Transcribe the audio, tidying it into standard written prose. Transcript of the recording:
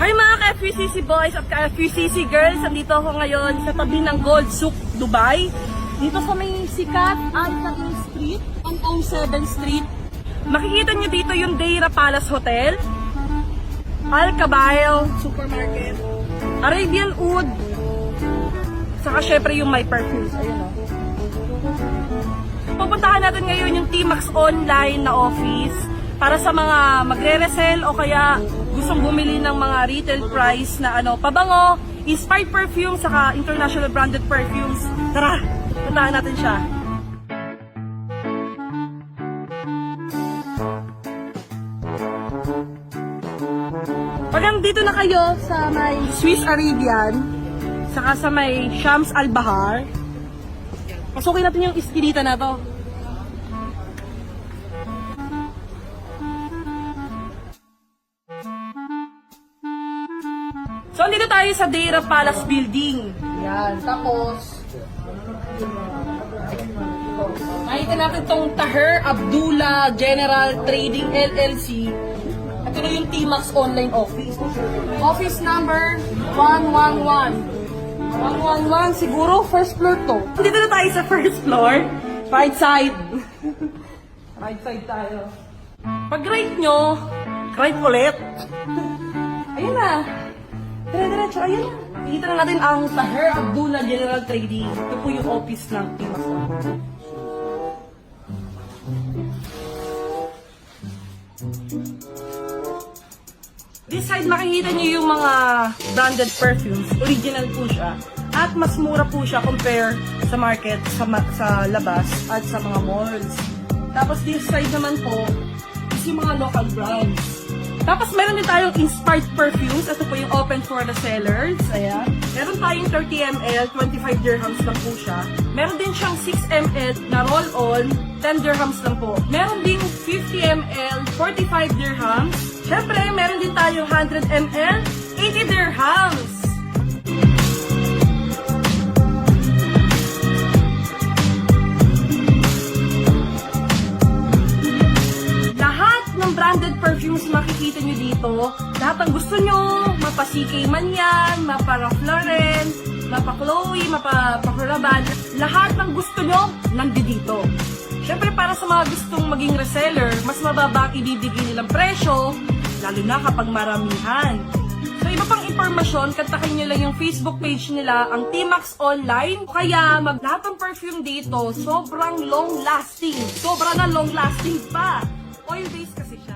Hi mga ka-FUCC boys at ka-FUCC girls! Nandito ako ngayon sa tabi ng Gold Souk, Dubai. Dito sa may sikat Al-Qadim Street, 107 Street. Makikita nyo dito yung Deira Palace Hotel, Al-Kabail Supermarket, Arabian Oud, saka syempre yung My Perfumes. Ayun o. Pupuntahan natin ngayon yung T-Max online na office para sa mga magre-resell o kaya gustong bumili ng mga retail price na pabango, inspired perfume, saka international branded perfumes. Tara, puntahan natin siya. Pag nandito na kayo sa may Swiss Arabian, saka sa may Shams Al Bahar, pasukin natin yung iskinita na to. So, andito tayo sa Deira Palace Building. Yan. Tapos, makikita natin tong Taher Abdullah General Trading LLC. Ito na yung T-Max online office. Office number 111. 111, siguro first floor to. Dito na tayo sa first floor. Right side. Right side tayo. Pag right nyo, right ulit. Ayun na. Dire-diretso, ayun. Nakikita na natin ang Taher Abdullah General Trading. Ito po yung office ng T-Max online. This side, makikita niyo yung mga branded perfumes. Original po siya. At mas mura po siya compare sa market, sa labas, at sa mga malls. Tapos this side naman po, is yung mga local brands. Tapos meron din tayong inspired perfumes. Ito po yung open for the sellers. Ayan. Meron tayong 30 ml, 25 dirhams lang po siya. Meron din siyang 6 ml na roll-on, 10 dirhams lang po. Meron din 50 ml, 45 dirhams. Siyempre, meron din tayong 100 ml, 80 dirhams. Lahat ng branded perfumes makikita nyo dito. Lahat ng gusto nyo, mapa CK man yan, mapa Ralph Lauren, mapa Chloe, mapa Rabanne. Lahat ng gusto nyo, nandito. Siyempre, para sa mga gustong maging reseller, mas mababa ang ibibigay nilang presyo, lalo na kapag maramihan. So, iba pang impormasyon, kontakin nyo lang yung Facebook page nila, ang T-Max Online. Kaya, lahat ng perfume dito, sobrang long-lasting. Sobra na long-lasting pa. Oil-based kasi siya.